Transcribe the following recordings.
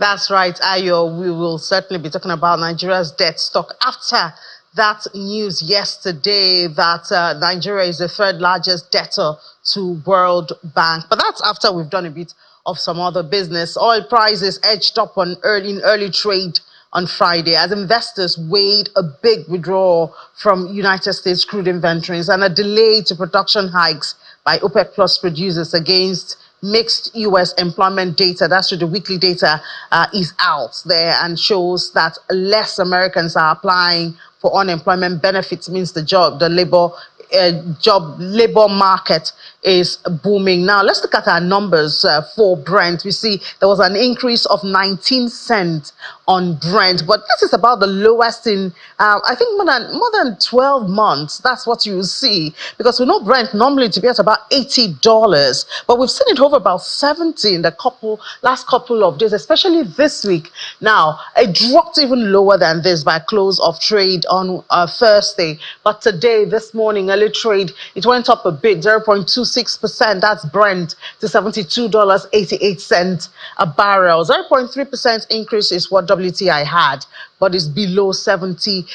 That's right, Ayo. We will certainly be talking about Nigeria's debt stock after that news yesterday that Nigeria is the third largest debtor to World Bank. But that's after we've done a bit of some other business. Oil prices edged up in early trade on Friday as investors weighed a big withdrawal from United States crude inventories and a delay to production hikes by OPEC Plus producers against mixed U.S. employment data. That's true. The weekly data is out there and shows that less Americans are applying for unemployment benefits. Means the labor market is booming. Now let's look at our numbers for Brent. We see there was an increase of 19 cents on Brent, but this is about the lowest in I think more than 12 months. That's what you will see, because we know Brent normally to be at about $80, but we've seen it over about 70 in the last couple of days, especially this week. Now it dropped even lower than this by close of trade on Thursday, but today, this morning, early trade, it went up a bit, 0.26%. That's Brent to $72.88 a barrel. 0.3% increase is what WTI had, but it's below $70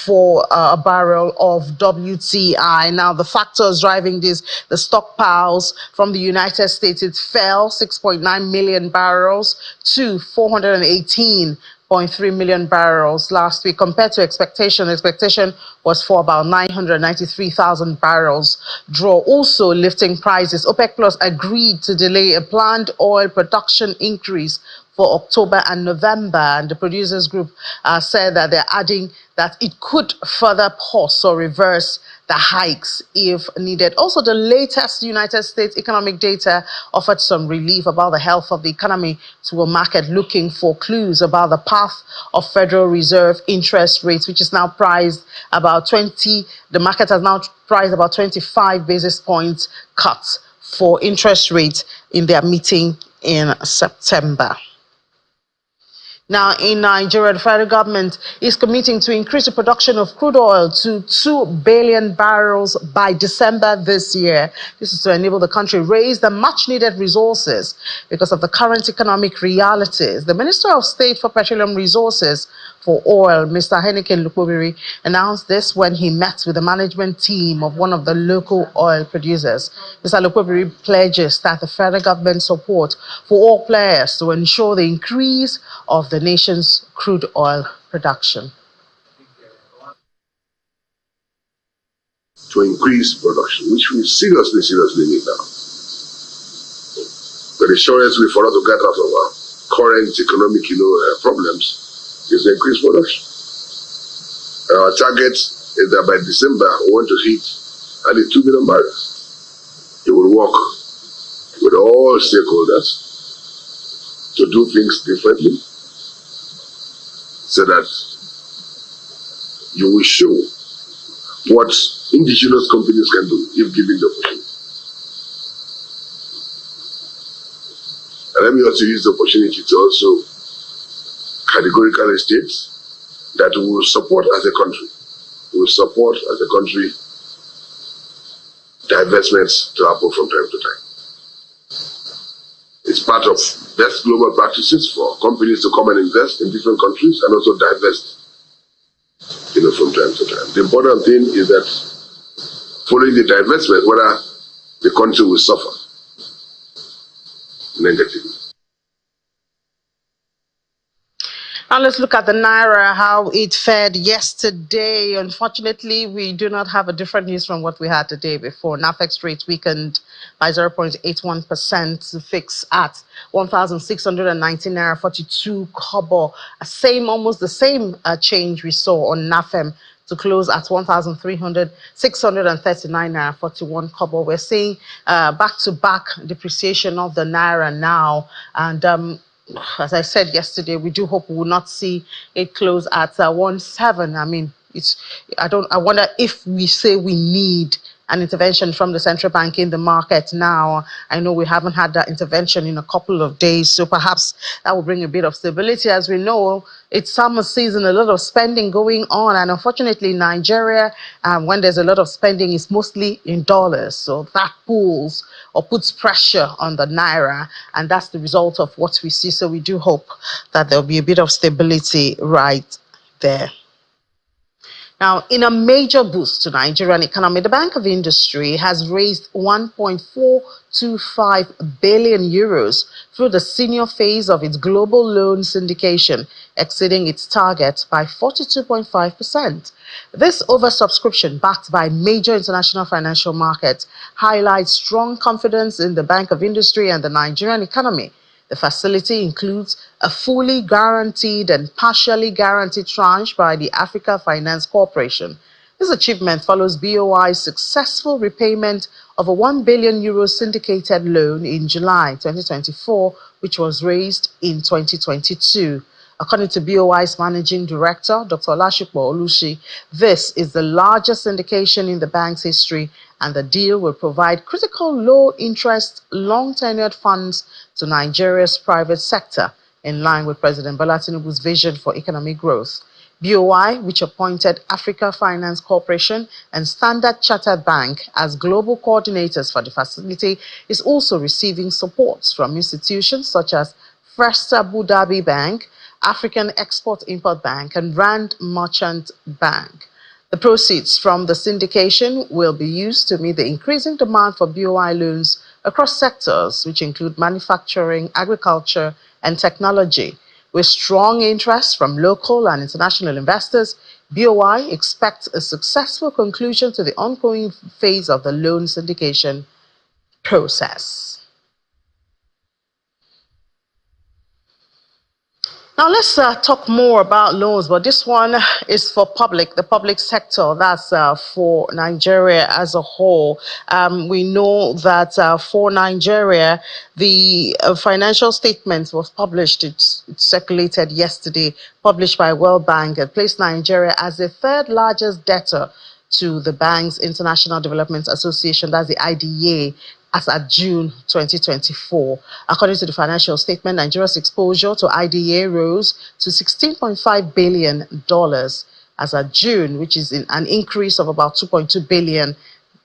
for a barrel of WTI. Now, the factors driving this, the stockpiles from the United States, it fell 6.9 million barrels to 418.3 million barrels last week compared to expectation. Expectation was for about 993,000 barrels draw. Also lifting prices, OPEC Plus agreed to delay a planned oil production increase for October and November, and the producers group said that they're adding that it could further pause or reverse the hikes if needed. Also, the latest United States economic data offered some relief about the health of the economy to a market looking for clues about the path of Federal Reserve interest rates, which is now priced about 20. The market has now priced about 25 basis points cuts for interest rates in their meeting in September. Now, in Nigeria, the federal government is committing to increase the production of crude oil to 2 billion barrels by December this year. This is to enable the country raise the much-needed resources because of the current economic realities. The Minister of State for Petroleum Resources for Oil, Mr. Heineken Lukobiri, announced this when he met with the management team of one of the local oil producers. Mr. Lukobiri pledges that the federal government support for all players to ensure the increase of the nation's crude oil production. To increase production, which we seriously need now. But the surest way for us to get out of our current economic problems is to increase production. Our target is that by December we want to hit at the 2 million barrels. It will work with all stakeholders to do things differently so that you will show what indigenous companies can do if given the opportunity. And let me also use the opportunity to also categorically state that we will support as a country. We will support as a country divestments to happen from time to time. It's part of best global practices for companies to come and invest in different countries and also divest, from time to time. The important thing is that following the divestment, whether the country will suffer negatively. Now let's look at the Naira, how it fared yesterday. Unfortunately, we do not have a different news from what we had the day before. NAFEX rate weakened by 0.81% to fix at 1,619 Naira 42 kobo. Almost the same change we saw on NAFEM to close at 1,639 Naira 41 kobo. We're seeing back-to-back depreciation of the Naira now, and as I said yesterday, we do hope we will not see it close at 1.7. I mean, I wonder if we say we need an intervention from the central bank in the market now. I know we haven't had that intervention in a couple of days, so perhaps that will bring a bit of stability. As we know, it's summer season, a lot of spending going on, and unfortunately, Nigeria, when there's a lot of spending, is mostly in dollars, so that pulls or puts pressure on the Naira, and that's the result of what we see. So we do hope that there'll be a bit of stability right there. Now, in a major boost to Nigerian economy, the Bank of Industry has raised 1.425 billion euros through the senior phase of its global loan syndication, exceeding its target by 42.5%. This oversubscription, backed by major international financial markets, highlights strong confidence in the Bank of Industry and the Nigerian economy. The facility includes a fully guaranteed and partially guaranteed tranche by the Africa Finance Corporation. This achievement follows BOI's successful repayment of a 1 billion euro syndicated loan in July 2024, which was raised in 2022. According to BOI's managing director, Dr. Olashukbo Olushi, this is the largest syndication in the bank's history, and the deal will provide critical low-interest, long-tenured funds to Nigeria's private sector, in line with President Bola Tinubu's vision for economic growth. BOI, which appointed Africa Finance Corporation and Standard Chartered Bank as global coordinators for the facility, is also receiving support from institutions such as First Abu Dhabi Bank, African Export-Import Bank, and Rand Merchant Bank. The proceeds from the syndication will be used to meet the increasing demand for BOI loans across sectors, which include manufacturing, agriculture, and technology. With strong interest from local and international investors, BOI expects a successful conclusion to the ongoing phase of the loan syndication process. Now let's talk more about loans, but this one is for the public sector. That's for Nigeria as a whole. We know that for Nigeria, the financial statement was published. It circulated yesterday, published by World Bank, and placed Nigeria as the third largest debtor to the bank's International Development Association, that's the IDA, as at June 2024. According to the financial statement, Nigeria's exposure to IDA rose to $16.5 billion as at June, which is an increase of about 2.2 billion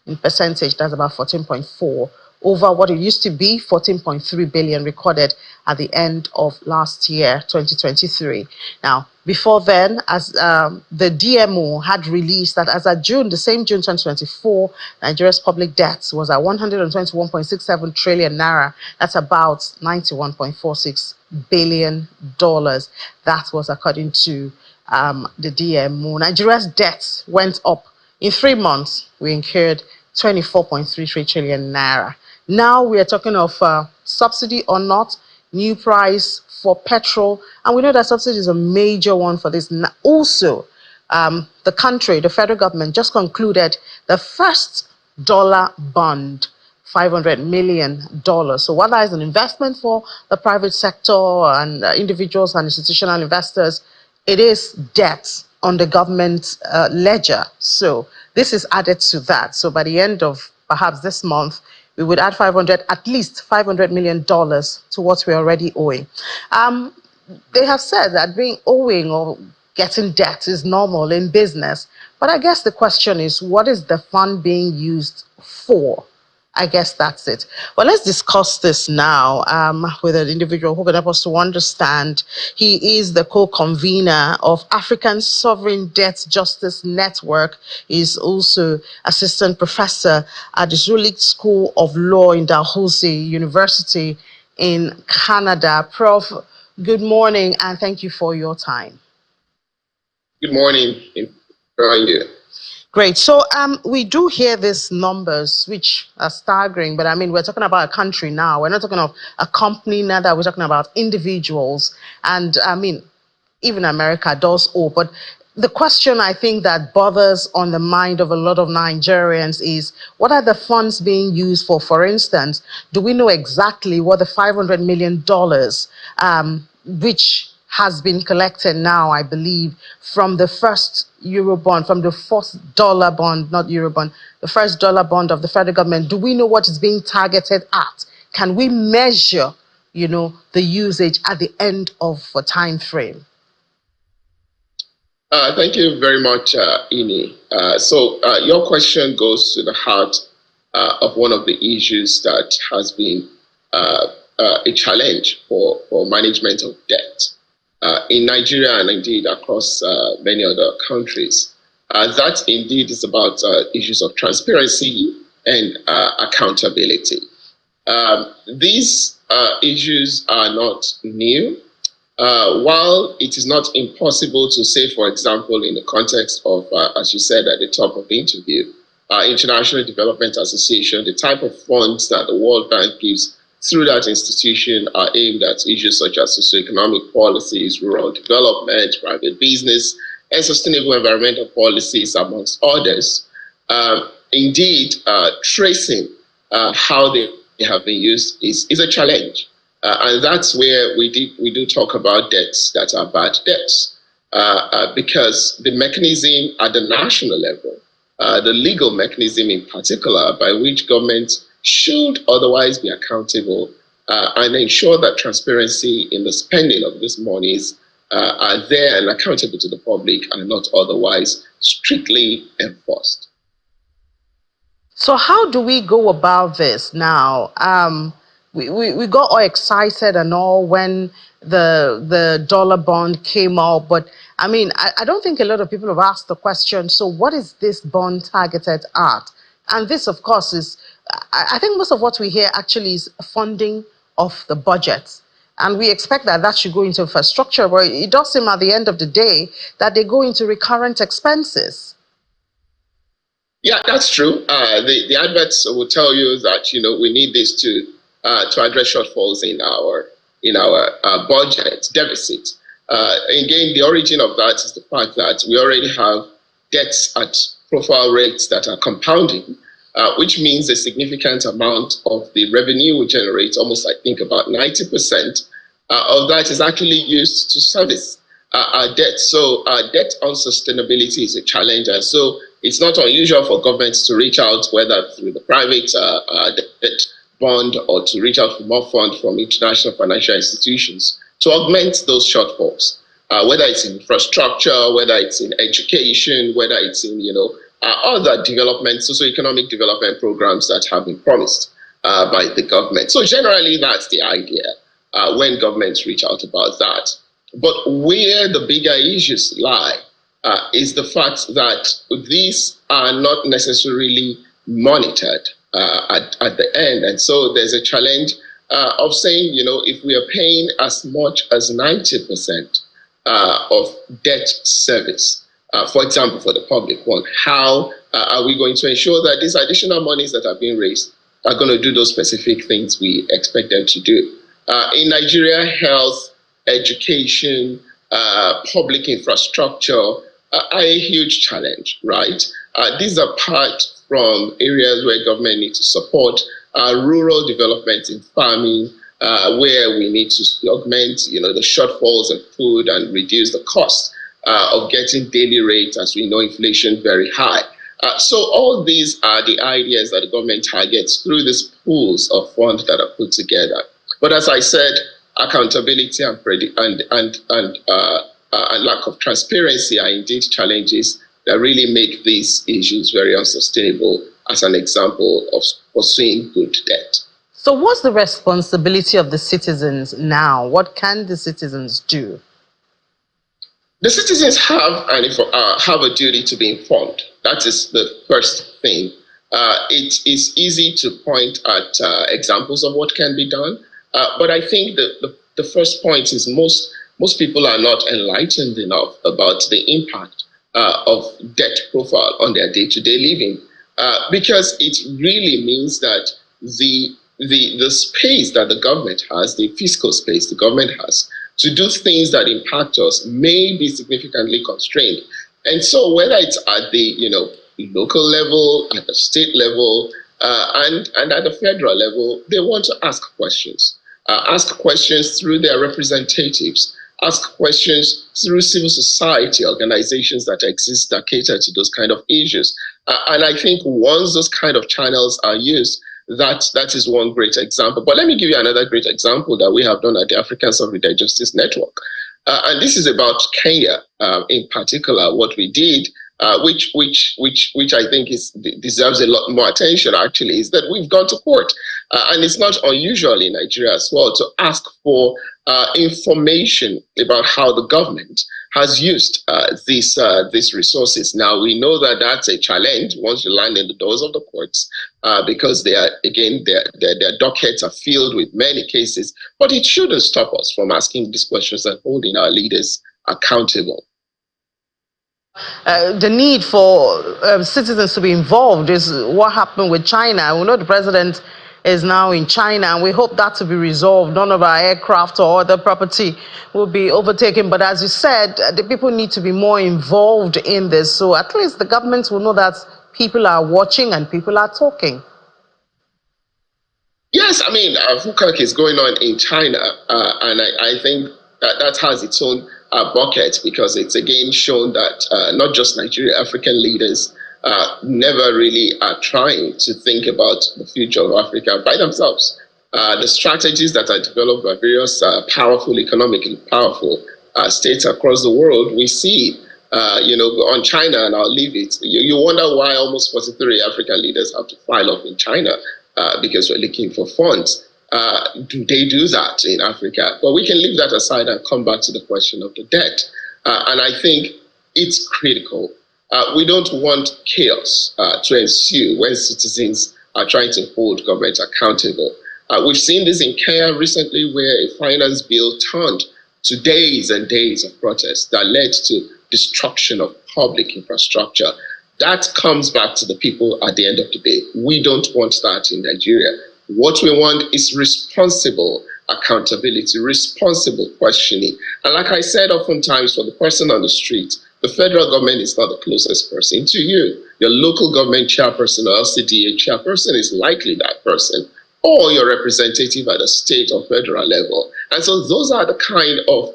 in percentage, that's about 14.4, over what it used to be, 14.3 billion recorded at the end of last year, 2023. Now, before then, as the DMO had released that as of June, the same June 2024, Nigeria's public debt was at 121.67 trillion naira. That's about $91.46 billion. That was according to the DMO. Nigeria's debt went up. In 3 months, we incurred 24.33 trillion naira. Now we are talking of subsidy or not, new price for petrol, and we know that subsidy is a major one for this. Also, the country, the federal government, just concluded the first dollar bond, $500 million. So while that is an investment for the private sector and individuals and institutional investors, it is debt on the government ledger. So this is added to that. So by the end of perhaps this month, we would add at least $500 million to what we're already owing. They have said that owing or getting debt is normal in business. But I guess the question is, what is the fund being used for? I guess that's it. Well, let's discuss this now with an individual who can help us to understand. He is the co-convener of African Sovereign Debt Justice Network. He's also assistant professor at the Zulik School of Law in Dalhousie University in Canada. Prof, good morning and thank you for your time. Good morning. How are you? Great. So we do hear these numbers, which are staggering, but I mean, we're talking about a country now. We're not talking of a company now, that we're talking about individuals. And I mean, even America does owe. But the question I think that bothers on the mind of a lot of Nigerians is, what are the funds being used for? For instance, do we know exactly what the $500 million, which has been collected now, I believe, from the first Eurobond, from the fourth dollar bond, not Eurobond, the first dollar bond of the federal government. Do we know what is being targeted at? Can we measure, the usage at the end of a time frame? Thank you very much, Ini. So your question goes to the heart of one of the issues that has been a challenge for management of debt in Nigeria and indeed across many other countries. That indeed is about issues of transparency and accountability. These issues are not new. While it is not impossible to say, for example, in the context of, as you said at the top of the interview, International Development Association, the type of funds that the World Bank gives through that institution are aimed at issues such as socioeconomic policies, rural development, private business, and sustainable environmental policies, amongst others. Indeed, tracing how they have been used is a challenge. And that's where we do talk about debts that are bad debts, because the mechanism at the national level, the legal mechanism in particular, by which government should otherwise be accountable and ensure that transparency in the spending of these monies are there and accountable to the public and not otherwise strictly enforced. So how do we go about this now? We got all excited and all when the dollar bond came out, but I mean, I don't think a lot of people have asked the question, so what is this bond targeted at? And this, of course, is, I think most of what we hear actually is funding of the budget. And we expect that should go into infrastructure, but it does seem at the end of the day that they go into recurrent expenses. Yeah, that's true. The adverts will tell you that we need this to address shortfalls in our budget deficit. Again, the origin of that is the fact that we already have debts at profile rates that are compounding, which means a significant amount of the revenue we generate, almost I think about 90% of that is actually used to service our debt. So debt unsustainability is a challenge, and so it's not unusual for governments to reach out, whether through the private debt bond or to reach out for more funds from international financial institutions to augment those shortfalls, whether it's in infrastructure, whether it's in education, whether it's in other development, socioeconomic development programs that have been promised by the government. So generally, that's the idea when governments reach out about that. But where the bigger issues lie is the fact that these are not necessarily monitored at the end. And so there's a challenge of saying, if we are paying as much as 90% of debt service, for example, for the public one, how are we going to ensure that these additional monies that are being raised are going to do those specific things we expect them to do? In Nigeria, health, education, public infrastructure are a huge challenge, right? These are part from areas where government needs to support rural development in farming, where we need to augment, the shortfalls in food and reduce the cost of getting daily rates, as we know inflation very high. So all these are the ideas that the government targets through these pools of funds that are put together. But as I said, accountability and lack of transparency are indeed challenges that really make these issues very unsustainable, as an example of pursuing good debt. So what's the responsibility of the citizens now? What can the citizens do? The citizens have a duty to be informed. That is the first thing. It is easy to point at examples of what can be done, but I think the first point is most people are not enlightened enough about the impact of debt profile on their day-to-day living, because it really means that the space that the government has, the fiscal space the government has to do things that impact us may be significantly constrained. And so whether it's at the local level, at the state level, and at the federal level, they want to ask questions through their representatives. ask questions through civil society organizations that exist that cater to those kind of issues. And I think once those kind of channels are used, that is one great example. But let me give you another great example that we have done at the African Sovereignty Justice Network. And this is about Kenya in particular. What we did, which I think deserves a lot more attention, actually, is that we've gone to court, and it's not unusual in Nigeria as well to ask for information about how the government has used these resources. Now we know that that's a challenge once you land in the doors of the courts, because they are, again, their dockets are filled with many cases. But it shouldn't stop us from asking these questions and holding our leaders accountable. The need for citizens to be involved is what happened with China. We know the president is now in China, and we hope that to be resolved. None of our aircraft or other property will be overtaken. But as you said, the people need to be more involved in this. So at least the government will know that people are watching and people are talking. Yes, I mean, FUCAC is going on in China, and I think that has its own bucket, because it's again shown that not just Nigeria, African leaders never really are trying to think about the future of Africa by themselves. The strategies that are developed by various economically powerful states across the world, we see, on China, and I'll leave it. You wonder why almost 43 African leaders have to file up in China because we're looking for funds. Do they do that in Africa? But we can leave that aside and come back to the question of the debt. And I think it's critical. We don't want chaos to ensue when citizens are trying to hold government accountable. We've seen this in Kenya recently, where a finance bill turned to days and days of protests that led to destruction of public infrastructure. That comes back to the people at the end of the day. We don't want that in Nigeria. What we want is responsible accountability, responsible questioning. And like I said, oftentimes for the person on the street, the federal government is not the closest person to you. Your local government chairperson or LCDA chairperson is likely that person, or your representative at the state or federal level. And so those are the kind of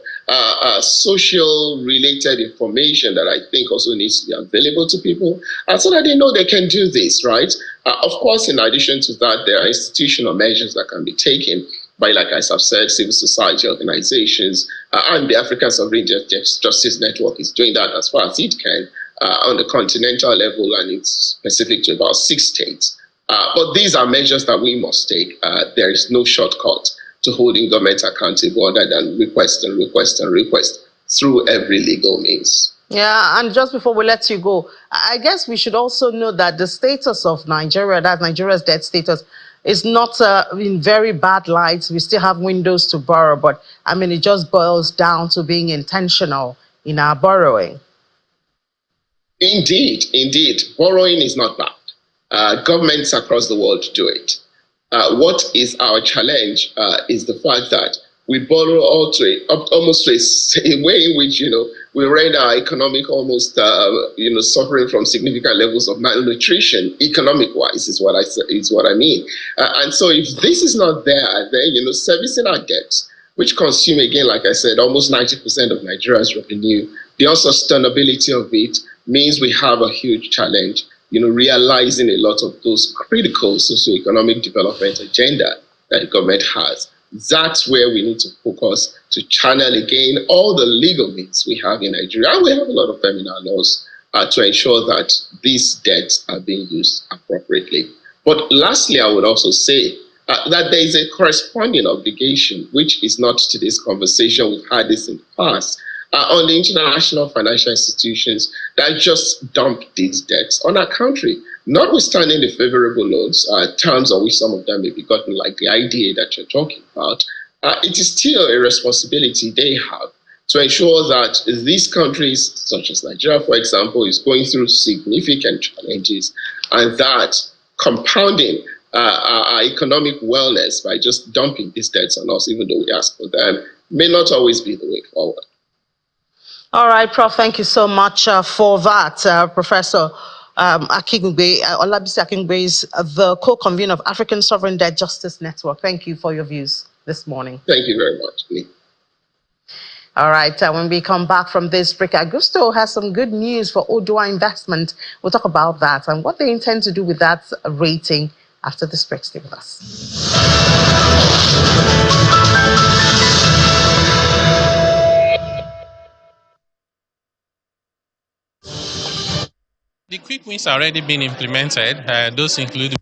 social related information that I think also needs to be available to people, so that they know they can do this, right? Of course, in addition to that, there are institutional measures that can be taken by, like I have said, civil society organizations, and the African Sovereignty Justice Network is doing that as far as it can on the continental level, and it's specific to about 6 states. But these are measures that we must take. There is no shortcut to holding government accountable other than request and request and request through every legal means. Yeah, and just before we let you go, I guess we should also know that the status of Nigeria, that Nigeria's debt status, is not in very bad light. We still have windows to borrow, but I mean, it just boils down to being intentional in our borrowing. Indeed, indeed. Borrowing is not bad. Governments across the world do it. What is our challenge is the fact that we borrow almost to a way in which, we render our economic almost, suffering from significant levels of malnutrition, economic-wise, is what I mean. And so if this is not there, then, servicing our debts, which consume, again, like I said, almost 90% of Nigeria's revenue, the unsustainability of it means we have a huge challenge, realizing a lot of those critical socioeconomic development agenda that the government has. That's where we need to focus to channel again all the legal means we have in Nigeria, and we have a lot of them in our laws, to ensure that these debts are being used appropriately. But lastly, I would also say that there is a corresponding obligation, which is not to this conversation, we've had this in the past, on the international financial institutions that just dump these debts on our country. Notwithstanding the favorable loans, terms on which some of them may be gotten, like the IDA that you're talking about, it is still a responsibility they have to ensure that these countries, such as Nigeria, for example, is going through significant challenges, and that compounding our economic wellness by just dumping these debts on us, even though we ask for them, may not always be the way forward. All right, Prof, thank you so much for that. Professor Akingbe, Olabisi Akingbe is the co-convener of African Sovereign Debt Justice Network. Thank you for your views this morning. Thank you very much. All right, when we come back from this break, Augusto has some good news for Odua Investment. We'll talk about that and what they intend to do with that rating after this break. Stay with us. The quick wins are already being implemented. Those include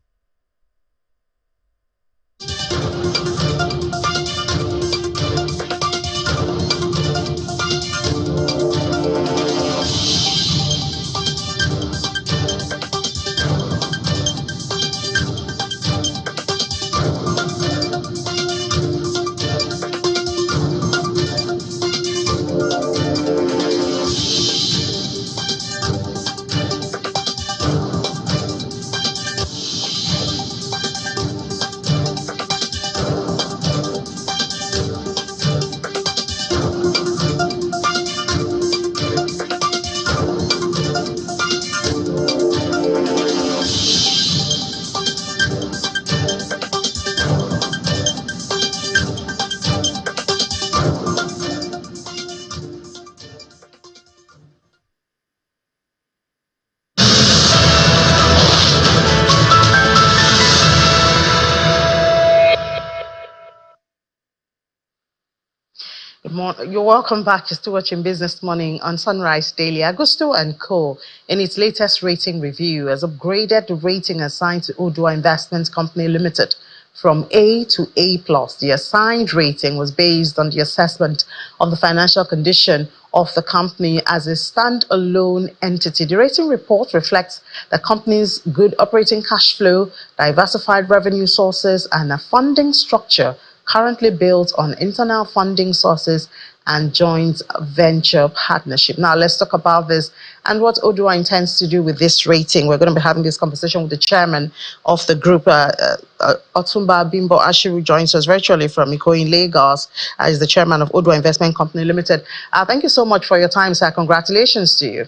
Good morning. You're welcome back. You're still watching Business Morning on Sunrise Daily. Augusto and Co. in its latest rating review has upgraded the rating assigned to Odua Investment Company Limited from A to A+. The assigned rating was based on the assessment of the financial condition of the company as a standalone entity. The rating report reflects the company's good operating cash flow, diversified revenue sources, and a funding structure currently built on internal funding sources and joint venture partnership. Now, let's talk about this and what Odua intends to do with this rating. We're going to be having this conversation with the chairman of the group, Otumba Bimbo Ashiru, joins us virtually from Ikoyi in Lagos, as the chairman of Odua Investment Company Limited. Thank you so much for your time, sir. Congratulations to you.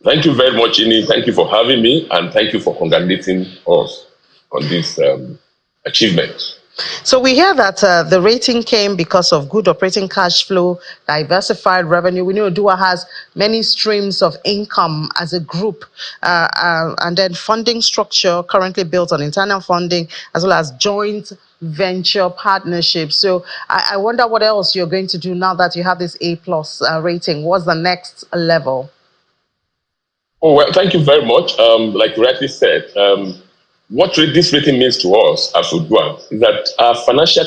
Thank you very much, Ini. Thank you for having me, and thank you for congratulating us on this achievement. So we hear that the rating came because of good operating cash flow, diversified revenue. We know Odua has many streams of income as a group, and then funding structure currently built on internal funding as well as joint venture partnerships. So I wonder what else you're going to do now that you have this A+ rating. What's the next level? Oh, well, thank you very much. Like you rightly said, what this rating means to us as Odua is that our financial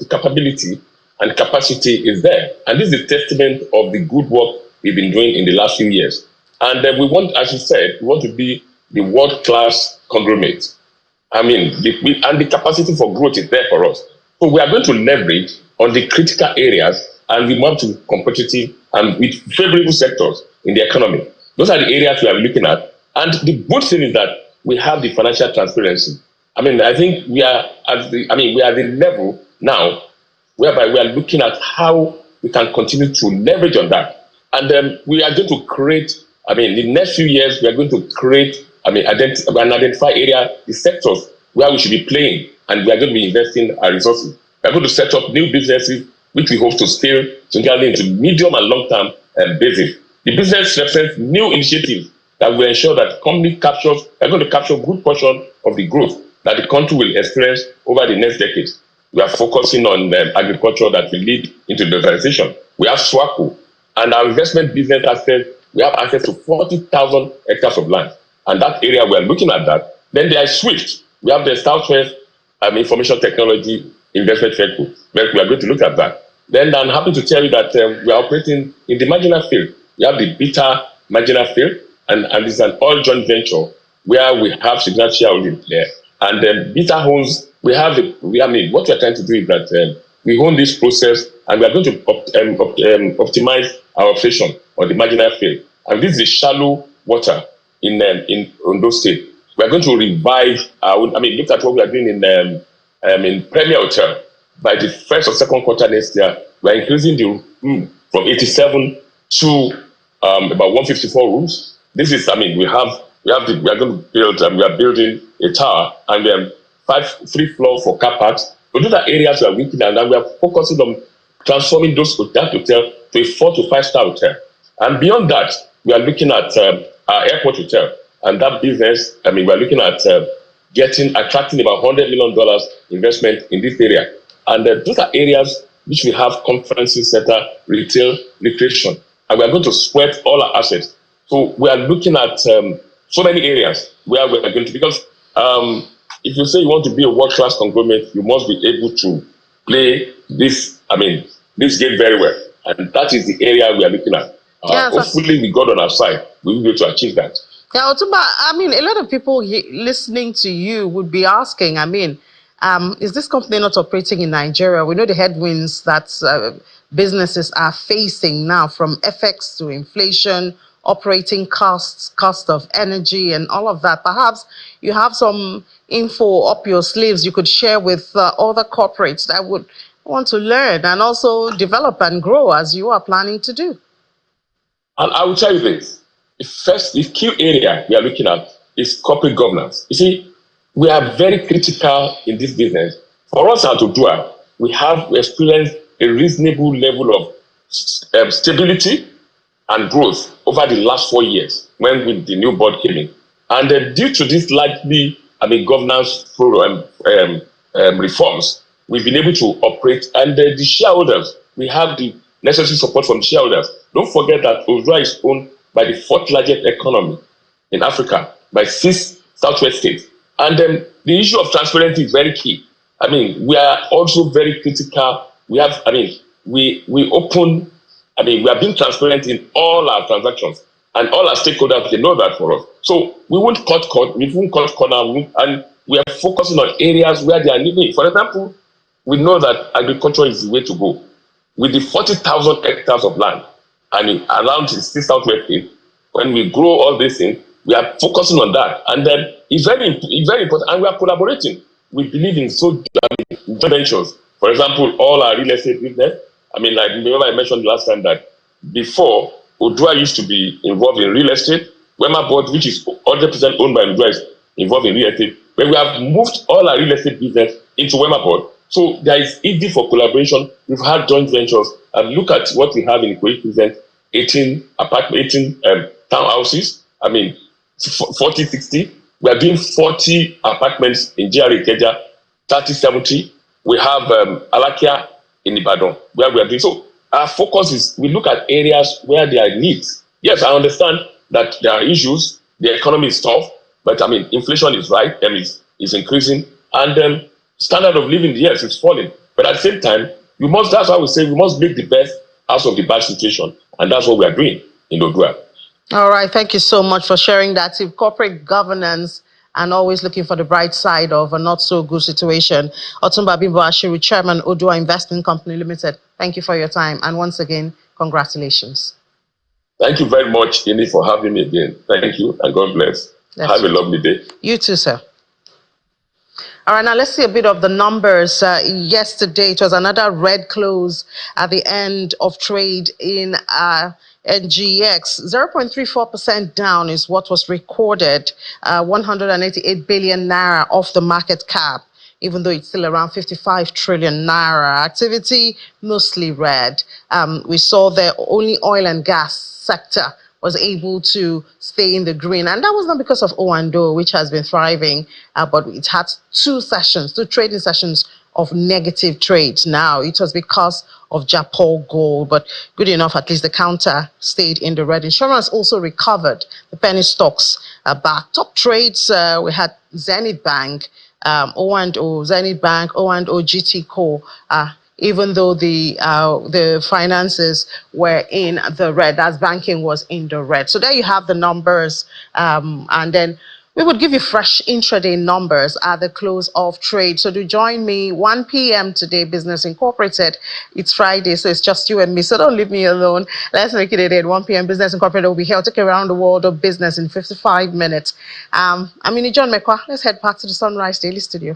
capability and capacity is there. And this is a testament of the good work we've been doing in the last few years. And we want, as you said, we want to be the world-class conglomerate. I mean, and the capacity for growth is there for us. So we are going to leverage on the critical areas, and we want to be competitive and with favorable sectors in the economy. Those are the areas we are looking at. And the good thing is that we have the financial transparency. I mean, I think we are at the level now whereby we are looking at how we can continue to leverage on that. And we are going to create, in the next few years, we are going to create, identify the sectors where we should be playing, and we are going to be investing our resources. We are going to set up new businesses, which we hope to scale significantly into medium and long-term basis. The business represents new initiatives that will ensure that the company are going to capture a good portion of the growth that the country will experience over the next decades. We are focusing on agriculture that will lead into industrialization. We have SWACO, and our investment business assets, we have access to 40,000 hectares of land. And that area, we are looking at that. Then there is SWIFT. We have the Southwest Information Technology Investment Vehicle. We are going to look at that. Then I'm happy to tell you that we are operating in the marginal field. We have the beta marginal field, and it's an all joint venture where we have significant shareholding there. And then beta owns, what we are trying to do is that we own this process, and we are going to optimize our operation on the marginal field. And this is the shallow water in Ondo State. We are going to revive look at what we are doing in Premier Hotel. By the first or second quarter next year, we are increasing the room from 87 to about 154 rooms. This is, we are going to build, we are building a tower, and we have 3 floors for car parks. So those are areas we are looking at, and we are focusing on transforming that hotel to a 4 to 5 star hotel. And beyond that, we are looking at our airport hotel, and that business. We are looking at attracting about $100 million investment in this area. And those are areas which we have conferences center, retail, recreation, and we are going to sweat all our assets. So we are looking at so many areas where we are going to, because if you say you want to be a world-class conglomerate, you must be able to play this game very well. And that is the area we are looking at. Hopefully, with God on our side, we will be able to achieve that. Yeah, Otumba, a lot of people listening to you would be asking, is this company not operating in Nigeria? We know the headwinds that businesses are facing now, from FX to inflation, operating costs, cost of energy, and all of that. Perhaps you have some info up your sleeves you could share with other corporates that would want to learn and also develop and grow as you are planning to do. And I will tell you this. The key area we are looking at is corporate governance. You see, we are very critical in this business. For us at Odua, we have experienced a reasonable level of stability and growth over the last 4 years when the new board came in. And due to this likely governance program reforms, we've been able to operate. And the shareholders, we have the necessary support from the shareholders. Don't forget that Odua is owned by the 4th largest economy in Africa, by 6 southwest states. And the issue of transparency is very key. We are also very critical. We have, we are being transparent in all our transactions, and all our stakeholders, they know that for us. So we won't cut corner, and we are focusing on areas where they are needed. For example, we know that agriculture is the way to go. With the 40,000 hectares of land and around the 6 southwest states, when we grow all these things, we are focusing on that. And then it's very important, and we are collaborating. We believe in joint ventures. For example, all our real estate business. Remember I mentioned last time that before, Odua used to be involved in real estate. Wema Board, which is 100% owned by Odua, is involved in real estate. But we have moved all our real estate business into Wema Board. So there is easy for collaboration. We've had joint ventures. And look at what we have in Ikoyi present: 18 townhouses. 40, 60. We are doing 40 apartments in GRA Ikeja, 30, 70. We have Alakia in Ibadan, where we are doing. So our focus is, we look at areas where there are needs. Yes, I understand that there are issues. The economy is tough, but inflation is right, is increasing, and standard of living, yes, is falling. But at the same time, that's why we say we must make the best out of the bad situation, and that's what we are doing in Odua. All right, thank you so much for sharing that. If corporate governance and always looking for the bright side of a not so good situation. Otumba Bimbo Ashiru, Chairman, Odua Investment Company Limited. Thank you for your time, and once again, congratulations. Thank you very much, Ini, for having me again. Thank you, and God bless. Have a lovely day. You too, sir. All right, now let's see a bit of the numbers. Yesterday, it was another red close at the end of trade in NGX. 0.34% down is what was recorded. 188 billion naira off the market cap, even though it's still around 55 trillion naira. Activity mostly red. We saw the only oil and gas sector was able to stay in the green. And that was not because of O&O, which has been thriving, but it had two trading sessions of negative trades. Now, it was because of Japan Gold, but good enough, at least the counter stayed in the red. Insurance also recovered. The penny stocks are back. Top trades, we had Zenith Bank, O&O, Zenith Bank, O&O GT Co. Even though the finances were in the red, as banking was in the red. So there you have the numbers, and then we would give you fresh intraday numbers at the close of trade. So do join me 1 p.m. today, Business Incorporated. It's Friday, so it's just you and me. So don't leave me alone. Let's make it a day at 1 p.m. Business Incorporated will be here to take around the world of business in 55 minutes. I'm John Mekwa. Let's head back to the Sunrise Daily Studio.